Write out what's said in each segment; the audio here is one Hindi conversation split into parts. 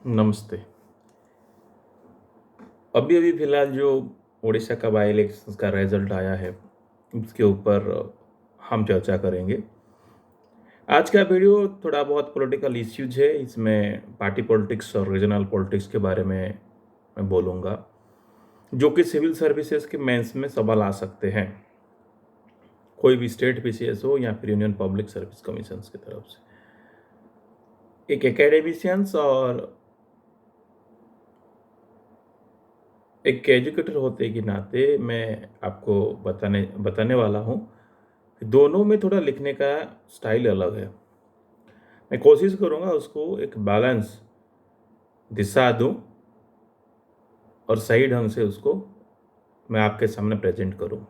नमस्ते। अभी अभी फ़िलहाल जो उड़ीसा का बाई इलेक्शंस का रिजल्ट आया है, उसके ऊपर हम चर्चा करेंगे। आज का वीडियो थोड़ा बहुत पॉलिटिकल इश्यूज है, इसमें पार्टी पॉलिटिक्स और रीजनल पॉलिटिक्स के बारे में मैं बोलूँगा, जो कि सिविल सर्विसेज के मेंस में सवाल आ सकते हैं, कोई भी स्टेट पीसीएस हो या फिर यूनियन पब्लिक सर्विस कमीशंस की तरफ से। एक एकेडमिशियंस और एक एजुकेटर होते के नाते मैं आपको बताने वाला हूँ कि दोनों में थोड़ा लिखने का स्टाइल अलग है। मैं कोशिश करूँगा उसको एक बैलेंस दिशा दूँ और सही ढंग से उसको मैं आपके सामने प्रेजेंट करूँ।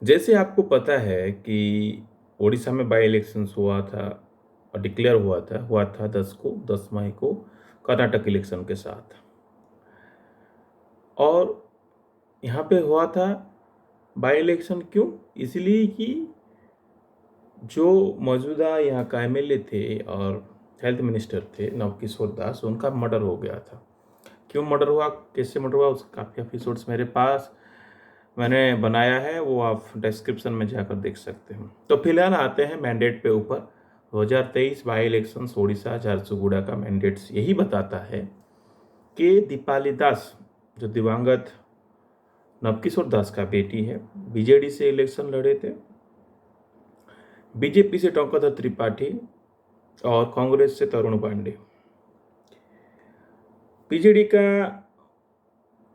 जैसे आपको पता है कि उड़ीसा में बाई इलेक्शंस हुआ था और डिक्लेयर हुआ था 10 मई को कर्नाटक इलेक्शन के साथ, और यहाँ पे हुआ था बाई इलेक्शन क्यों? इसलिए कि जो मौजूदा यहाँ का एमएलए थे और हेल्थ मिनिस्टर थे नवकिशोर दास, उनका मर्डर हो गया था। क्यों मर्डर हुआ, कैसे मर्डर हुआ, उसके काफ़ी एपिसोड्स मेरे पास मैंने बनाया है, वो आप डिस्क्रिप्शन में जाकर देख सकते हैं। तो फिलहाल आते हैं मैंडेट पे ऊपर। 2023 बाई इलेक्शंस उड़ीसा झारसुगुड़ा का मैंडेट्स यही बताता है कि दीपाली दास, जो दिवंगत नवकिशोर दास का बेटी है, बीजेडी से इलेक्शन लड़े थे, बीजेपी से टोंकाधर त्रिपाठी और कांग्रेस से तरुण पांडे। बीजेडी का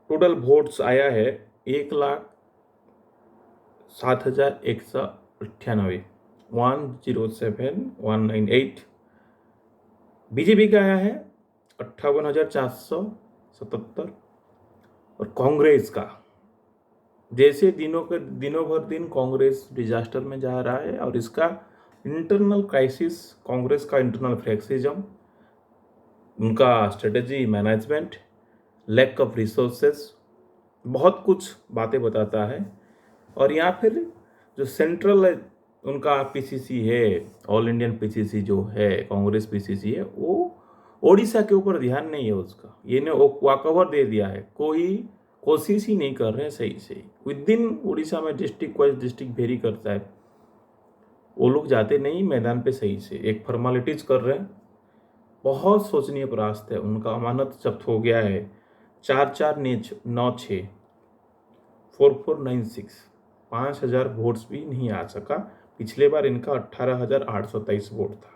टोटल वोट्स आया है 1,07,198, 107,198। बीजेपी का आया है 58,477। और कांग्रेस का, जैसे दिनों भर दिन कांग्रेस डिजास्टर में जा रहा है और इसका इंटरनल क्राइसिस, कांग्रेस का इंटरनल फ्लेक्सिज्म, उनका strategy management, lack of resources, बहुत कुछ बातें बताता है। और यहाँ फिर जो सेंट्रल उनका पीसीसी है, ऑल इंडियन पीसीसी जो है, कांग्रेस पीसीसी है, वो ओडिशा के ऊपर ध्यान नहीं है उसका। ये ने वॉकओवर दे दिया है, कोई कोशिश ही नहीं कर रहे हैं सही से। विद इन उड़ीसा में डिस्ट्रिक्ट वाइज डिस्ट्रिक्ट वेरी करता है, वो लोग जाते नहीं मैदान पे सही से, एक फॉर्मेलिटीज कर रहे हैं। बहुत सोचनीय परास्त है, उनका अमानत जब्त हो गया है 4496 4496, 5,000 वोट्स भी नहीं आ सका। पिछले बार इनका 18,823 वोट था।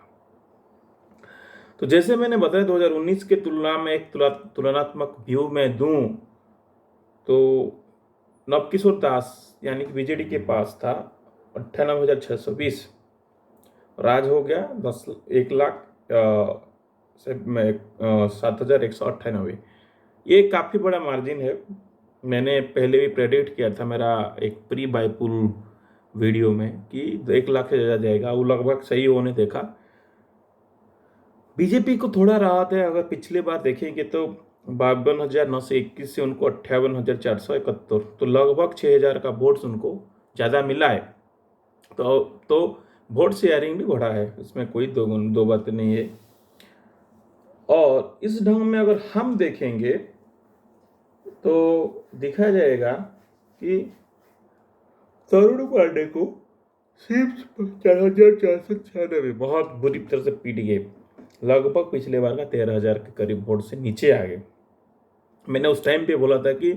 तो जैसे मैंने बताया 2019 के तुलना में एक तुलनात्मक व्यू में दूं तो नवकिशोर दास यानी कि बीजेडी के पास था 98,620, राज हो गया 7,198। ये काफ़ी बड़ा मार्जिन है। मैंने पहले भी प्रेडिक्ट किया था मेरा एक प्री बाईपुल वीडियो में कि 1 लाख से ज़्यादा जाएगा, वो लगभग सही होने देखा। बीजेपी को थोड़ा राहत है, अगर पिछले बार देखेंगे तो 52,921 से उनको 58,471, तो लगभग 6,000 का वोट्स उनको ज़्यादा मिला है। तो वोट शेयरिंग भी बढ़ा है, इसमें कोई दो बातें नहीं है। और इस ढंग में अगर हम देखेंगे तो दिखा जाएगा कि तरुण पांडे को सिर्फ 4,496 बहुत बुरी तरह से पीट गए, लगभग पिछले बार का 13,000 के करीब वोट से नीचे आ गए। मैंने उस टाइम पे बोला था कि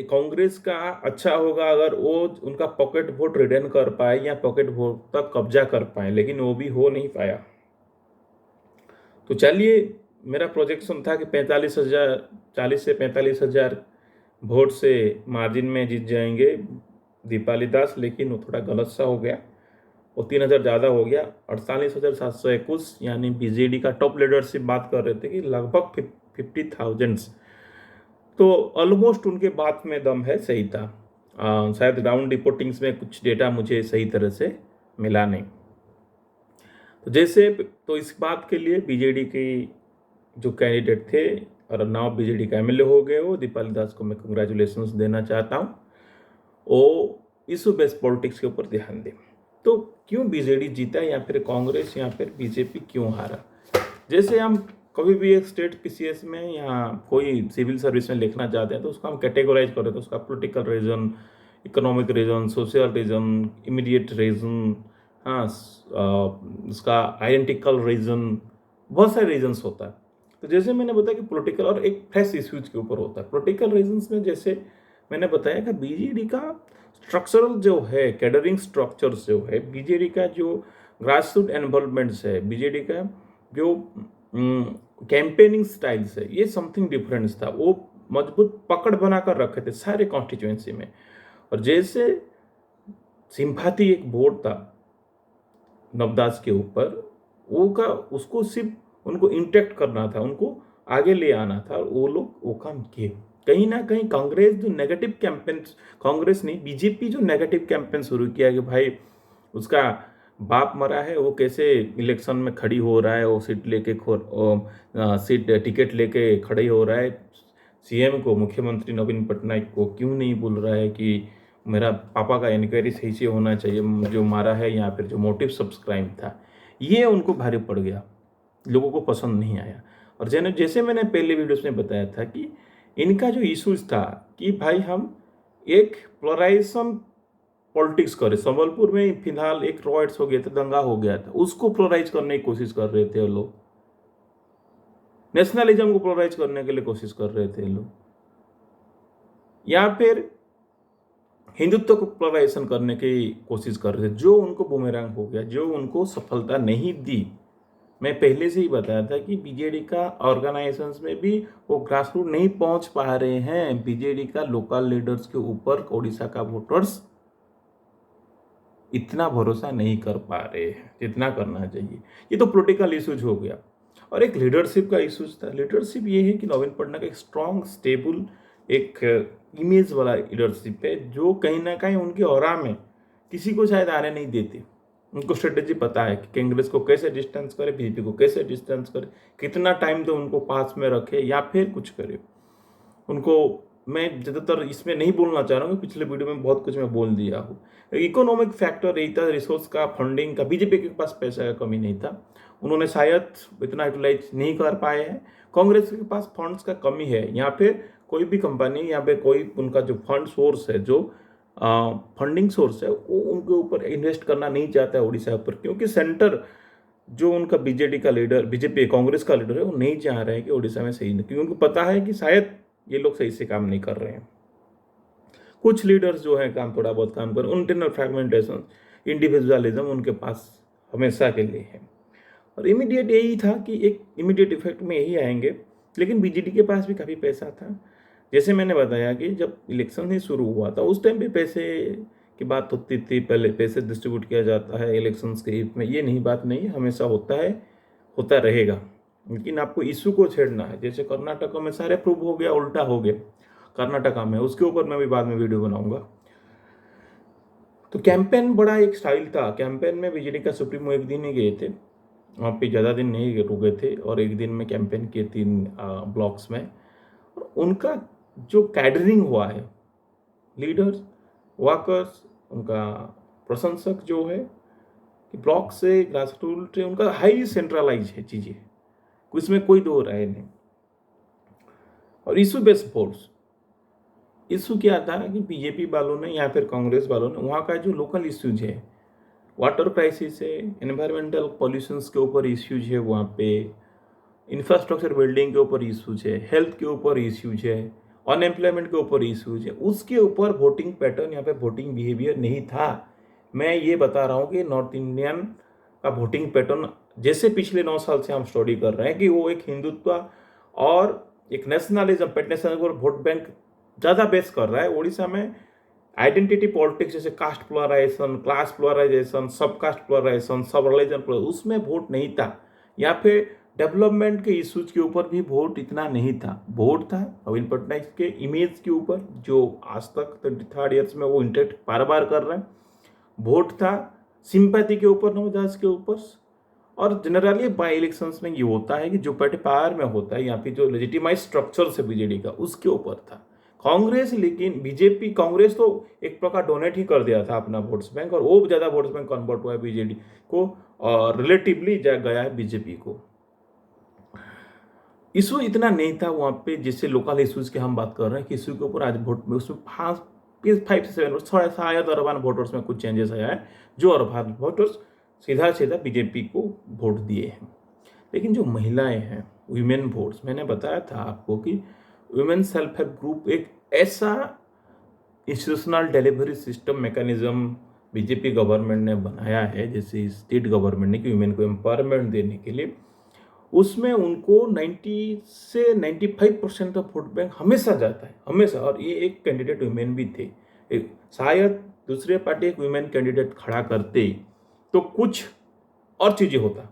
कांग्रेस का अच्छा होगा अगर वो उनका पॉकेट वोट रिटर्न कर पाए या पॉकेट वोट तक कब्जा कर पाए, लेकिन वो भी हो नहीं पाया। तो चलिए, मेरा प्रोजेक्शन था कि 40 से 45,000 वोट से मार्जिन में जीत जाएंगे दीपाली दास, लेकिन वो थोड़ा गलत सा हो गया, वो 3,000 ज़्यादा हो गया। 48,721, यानी बीजेडी का टॉप लीडरशिप बात कर रहे थे कि लगभग 50,000, तो ऑलमोस्ट उनके बात में दम है, सही था। शायद ग्राउंड रिपोर्टिंग्स में कुछ डेटा मुझे सही तरह से मिला नहीं। तो इस बात के लिए बीजेडी की जो कैंडिडेट थे और नाउ बीजेडी का एमएलए हो गए, वो दीपाली दास को मैं कंग्रेचुलेशंस देना चाहता हूँ। वो इशू बेस्ड पॉलिटिक्स के ऊपर ध्यान दें। तो क्यों बीजेडी जीता या फिर कांग्रेस या फिर बीजेपी क्यों हारा? जैसे हम कभी भी एक स्टेट पीसीएस में या कोई सिविल सर्विस में लिखना चाहते हैं तो उसको हम कैटेगराइज कर देते हैं, उसका political reason, economic reason, social reason, immediate reason, हाँ, उसका आइडेंटिकल रीजन, बहुत सारे रीजन्स होता है। तो जैसे मैंने बताया कि पॉलिटिकल और एक फ्रेश इश्यूज के ऊपर होता है। पॉलिटिकल रीजन्स में जैसे मैंने बताया कि बीजेडी का स्ट्रक्चरल जो है, कैडरिंग स्ट्रक्चर्स जो है, बीजेडी का जो ग्रास रूट एनवॉल्वमेंट्स है, बीजेडी का जो कैंपेनिंग स्टाइल्स है, ये समथिंग डिफरेंस था। वो मजबूत पकड़ बनाकर रखे थे सारे कॉन्स्टिट्यूएंसी में। और जैसे सिंपैथी एक बोर्ड था नवदास के ऊपर, वो का उसको सिर्फ उनको इंटैक्ट करना था, उनको आगे ले आना था, और वो लोग वो काम किए। कहीं ना कहीं कांग्रेस जो नेगेटिव कैंपेन, कांग्रेस नहीं बीजेपी जो नेगेटिव कैंपेन शुरू किया कि भाई उसका बाप मरा है, वो कैसे इलेक्शन में खड़ी हो रहा है, वो सीट लेके सीट टिकट लेके खड़े हो रहा है, सीएम को, मुख्यमंत्री नवीन पटनायक को क्यों नहीं बोल रहा है कि मेरा पापा का इंक्वायरी सही से होना चाहिए, जो मारा है या फिर जो मोटिव सब्सक्राइब था, ये उनको भारी पड़ गया, लोगों को पसंद नहीं आया। और जैसे मैंने पहले वीडियोस में बताया था कि इनका जो इशूज था कि भाई हम एक पोलराइजेशन पॉलिटिक्स करें। संबलपुर में फिलहाल एक रॉयट्स हो गया था, दंगा हो गया था, उसको पोलराइज करने की कोशिश कर रहे थे लोग, नेशनलिज्म को पोलराइज करने के लिए कोशिश कर रहे थे लोग, या फिर हिंदुत्व को पोलराइजेशन करने की कोशिश कर रहे थे, जो उनको बुमेरंग हो गया, जो उनको सफलता नहीं दी। मैं पहले से ही बताया था कि बीजेडी का ऑर्गेनाइजेशंस में भी वो ग्रास रूट नहीं पहुंच पा रहे हैं। बीजेडी का लोकल लीडर्स के ऊपर ओडिशा का वोटर्स इतना भरोसा नहीं कर पा रहे हैं जितना करना चाहिए। ये तो पॉलिटिकल इशूज हो गया। और एक लीडरशिप का इशूज था। लीडरशिप ये है कि नवीन पटनायक एक स्ट्रॉन्ग स्टेबल एक इमेज वाला लीडरशिप है, जो कहीं ना कहीं उनके ऑरा में किसी को शायद आने नहीं देते। उनको स्ट्रेटेजी पता है कि कांग्रेस को कैसे डिस्टेंस करे, बीजेपी को कैसे डिस्टेंस करे, कितना टाइम तो उनको पास में रखे या फिर कुछ करे। उनको मैं ज़्यादातर इसमें नहीं बोलना चाह रहा हूँ, पिछले वीडियो में बहुत कुछ मैं बोल दिया हूँ। इकोनॉमिक फैक्टर यही था, रिसोर्स का, फंडिंग का। बीजेपी के पास पैसा का कमी नहीं था, उन्होंने शायद इतना यूटिलाइज नहीं कर पाए हैं। कांग्रेस के पास फंड्स का कमी है, या फिर कोई भी कंपनी या फिर कोई उनका जो फंड सोर्स है, जो फंडिंग सोर्स है, वो उनके ऊपर इन्वेस्ट करना नहीं चाहता है उड़ीसा पर, क्योंकि सेंटर जो उनका बीजेडी का लीडर, बीजेपी कांग्रेस का लीडर है, वो नहीं चाह रहे हैं कि उड़ीसा में सही नहीं, क्योंकि उनको पता है कि शायद ये लोग सही से काम नहीं कर रहे हैं। कुछ लीडर्स जो है काम थोड़ा बहुत काम कर, इंटरनल फ्रैगमेंटेशन, इंडिविजुअलिज्म उनके पास हमेशा के लिए है। और इमीडिएट यही था कि एक इमीडिएट इफेक्ट में यही आएंगे, लेकिन बीजेडी के पास भी काफ़ी पैसा था। जैसे मैंने बताया कि जब इलेक्शन ही शुरू हुआ था उस टाइम भी पैसे की बात होती थी, पहले पैसे डिस्ट्रीब्यूट किया जाता है इलेक्शंस के हित में, ये नहीं बात नहीं, हमेशा होता है, होता रहेगा। लेकिन आपको इशू को छेड़ना है। जैसे कर्नाटक में सारे प्रूव हो गया, उल्टा हो गया कर्नाटका में, उसके ऊपर मैं भी बाद में वीडियो बनाऊंगा। तो कैंपेन बड़ा एक स्टाइल था। कैंपेन में बीजेडी का सुप्रीमो एक दिन ही गए थे, वहाँ पे ज़्यादा दिन नहीं रुके थे, और एक दिन में कैंपेन किए 3 ब्लॉक्स में। और उनका जो कैडरिंग हुआ है, लीडर्स, वर्कर्स, उनका प्रशंसक जो है, कि ब्लॉक से ग्रास रूट, उनका हाई सेंट्रलाइज है चीज़ें, इसमें कोई दो राय नहीं। और इशू बेस्ड फोर्स, इशू क्या था कि बीजेपी वालों ने या फिर कांग्रेस वालों ने वहाँ का जो लोकल इश्यूज है, वाटर क्राइसिस है, एनवायरमेंटल पॉल्यूशंस के ऊपर इश्यूज है, वहाँ पे इंफ्रास्ट्रक्चर बिल्डिंग के ऊपर इश्यूज है, हेल्थ के ऊपर इश्यूज है, अनएम्प्लॉयमेंट के ऊपर इश्यूज है, उसके ऊपर वोटिंग पैटर्न या फिर वोटिंग बिहेवियर नहीं था। मैं ये बता रहा हूँ कि नॉर्थ इंडियन का वोटिंग पैटर्न, जैसे पिछले 9 साल से हम स्टडी कर रहे हैं, कि वो एक हिंदुत्व और एक नेशनलिज्म, पेटनेशनल और वोट बैंक ज़्यादा बेस कर रहा है। उड़ीसा में आइडेंटिटी पॉलिटिक्स, जैसे कास्ट पोलराइजेशन, क्लास पोलराइजेशन, सब कास्ट पोलराइजेशन, सब रिलीजन पोलराइजेशन, उसमें वोट नहीं था। या फिर डेवलपमेंट के इश्यूज के ऊपर भी वोट इतना नहीं था। वोट था नवीन पटनायक के इमेज के ऊपर, जो आज तक 3rd ईयर्स में वो इंटरेक्ट बार बार कर रहे हैं। वोट था सिंपैथी के ऊपर, नवदास के ऊपर। और जनरली बाई इलेक्शंस में ये होता है कि जो पार्टी पावर में होता है या फिर जो लेजिटिमाइज स्ट्रक्चर है बीजेडी का, उसके ऊपर था कांग्रेस। लेकिन बीजेपी, कांग्रेस तो एक प्रकार डोनेट ही कर दिया था अपना वोट्स बैंक, और वो ज़्यादा वोट्स बैंक कन्वर्ट हुआ है बीजेडी को, और रिलेटिवली गया है बीजेपी को। इशू इतना नहीं था वहाँ पे, जैसे लोकल इश्यूज की हम बात कर रहे हैं, कि इशू के ऊपर आज वोट में उसमें 5 से 7 थोड़ा शायद अर्बन वोटर्स में कुछ चेंजेस आया है, जो अर्बन वोटर्स सीधा सीधा बीजेपी को वोट दिए हैं। लेकिन जो महिलाएं हैं, वीमेन वोट्स, मैंने बताया था आपको कि वुमेन सेल्फ हेल्प ग्रुप एक ऐसा institutional delivery system mechanism BJP government ने बनाया है, जैसे स्टेट गवर्नमेंट ने, कि वुमेन को एम्पावरमेंट देने के लिए, उसमें उनको 90 से 95% का वोट बैंक हमेशा जाता है, हमेशा। और ये एक कैंडिडेट वुमेन भी थे। शायद दूसरे पार्टी एक वुमेन कैंडिडेट खड़ा करते तो कुछ और चीज़ें होता,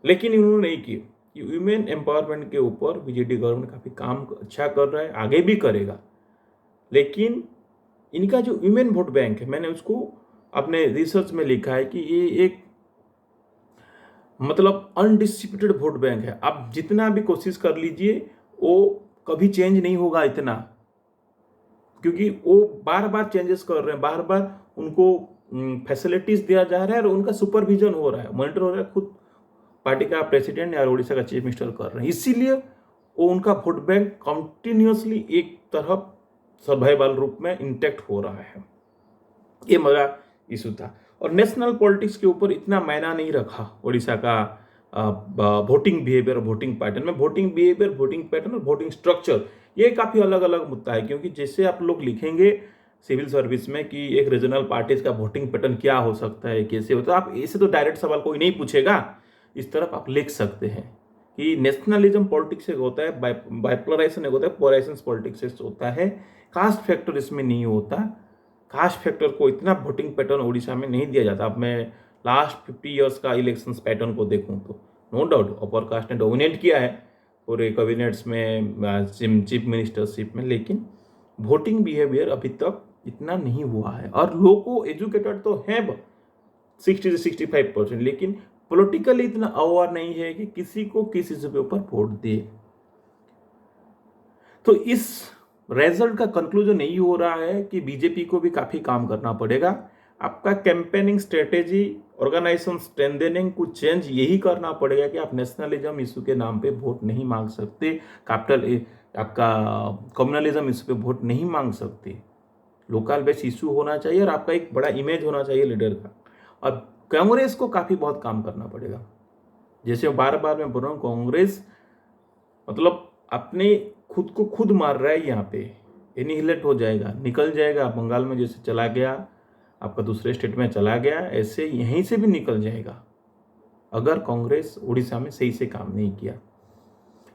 लेकिन इन्होंने नहीं की। वुमेन एम्पावरमेंट के ऊपर बीजेपी गवर्नमेंट काफ़ी काम अच्छा कर रहा है, आगे भी करेगा। लेकिन इनका जो वुमेन वोट बैंक है, मैंने उसको अपने रिसर्च में लिखा है कि ये एक मतलब अनडिस्ट्रीब्यूटेड वोट बैंक है। आप जितना भी कोशिश कर लीजिए वो कभी चेंज नहीं होगा इतना, क्योंकि वो बार बार चेंजेस कर रहे हैं, बार बार उनको फैसिलिटीज दिया जा रहा है और उनका सुपरविजन हो रहा है, मॉनिटर हो रहा है, खुद पार्टी का प्रेसिडेंट या उड़ीसा का चीफ मिनिस्टर कर रहे हैं। इसीलिए वो उनका वोट बैंक कंटिन्यूसली एक तरफ सर्वाइवल रूप में इंटैक्ट हो रहा है। ये मेरा इशू था। और नेशनल पॉलिटिक्स के ऊपर इतना मायना नहीं रखा उड़ीसा का वोटिंग बिहेवियर, वोटिंग पैटर्न में। वोटिंग बिहेवियर, वोटिंग पैटर्न और वोटिंग स्ट्रक्चर, ये काफ़ी अलग अलग मुद्दा है। क्योंकि जैसे आप लोग लिखेंगे सिविल सर्विस में कि एक रीजनल पार्टीज का वोटिंग पैटर्न क्या हो सकता है, कैसे होता है, आप ऐसे तो डायरेक्ट सवाल कोई नहीं पूछेगा। इस तरफ आप लिख सकते हैं कि नेशनलिज्म पॉलिटिक्स एक होता है, बाइपोलराइजेशन एक होता है, पोलराइजेशन पॉलिटिक्स होता है। कास्ट फैक्टर इसमें नहीं होता। कास्ट फैक्टर को इतना वोटिंग पैटर्न उड़ीसा में नहीं दिया जाता। अब मैं लास्ट 50 ईयर्स का इलेक्शंस पैटर्न को देखूं तो नो डाउट अपर कास्ट ने डोमिनेट किया है पूरे कैबिनेट्स में, चीफ मिनिस्टरशिप में, लेकिन वोटिंग बिहेवियर अभी तक इतना नहीं हुआ है। और लोग को एजुकेटेड तो हैं 60 से 65%, लेकिन पॉलिटिकली इतना अवेयर नहीं है कि किसी को किस इश्यू के ऊपर वोट दे। तो इस रिजल्ट का कंक्लूजन यही हो रहा है कि बीजेपी को भी काफ़ी काम करना पड़ेगा। आपका कैंपेनिंग स्ट्रेटेजी, ऑर्गेनाइजेशन स्ट्रेंथनिंग को चेंज यही करना पड़ेगा कि आप नेशनलिज्म इशू के नाम पे वोट नहीं मांग सकते, कैपिटल आपका कम्युनलिज्म इशू पे वोट नहीं मांग सकते। लोकल बेस इशू होना चाहिए और आपका एक बड़ा इमेज होना चाहिए लीडर का। और कांग्रेस को काफ़ी बहुत काम करना पड़ेगा। जैसे बार बार मैं बोल रहा हूँ, कांग्रेस मतलब अपने खुद को खुद मार रहा है। यहाँ पे एनिहिलेट हो जाएगा, निकल जाएगा। बंगाल में जैसे चला गया, आपका दूसरे स्टेट में चला गया, ऐसे यहीं से भी निकल जाएगा अगर कांग्रेस उड़ीसा में सही से काम नहीं किया।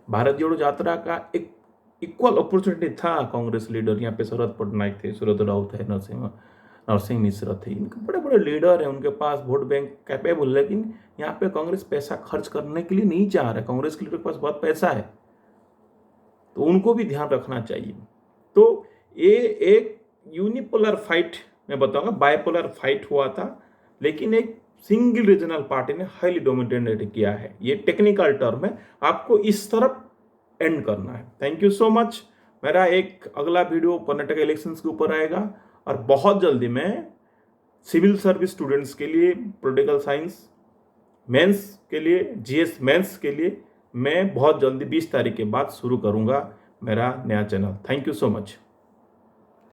भारत जोड़ो यात्रा का एक इक्वल अपॉर्चुनिटी था। कांग्रेस लीडर यहाँ पे शरद पटनायक थे, सूरत राव थे, नरसिंह मिश्रा थे, इनके बड़े बड़े लीडर हैं, उनके पास वोट बैंक कैपेबल। लेकिन यहाँ पे कांग्रेस पैसा खर्च करने के लिए नहीं चाह रहा है। कांग्रेस के लीडर के पास बहुत पैसा है, तो उनको भी ध्यान रखना चाहिए। तो ये एक यूनिपोलर फाइट, मैं बताऊंगा बाइपोलर फाइट हुआ था, लेकिन एक सिंगल रीजनल पार्टी ने हाईली डोमिनेटेड किया है। ये टेक्निकल टर्म है, आपको इस तरफ एंड करना है। Thank you so much. मेरा एक अगला वीडियो कर्नाटक इलेक्शंस के ऊपर आएगा और बहुत जल्दी मैं सिविल सर्विस स्टूडेंट्स के लिए, पॉलिटिकल साइंस मेंस के लिए, जीएस मेंस के लिए मैं बहुत जल्दी 20 तारीख के बाद शुरू करूंगा मेरा नया channel. Thank you so much.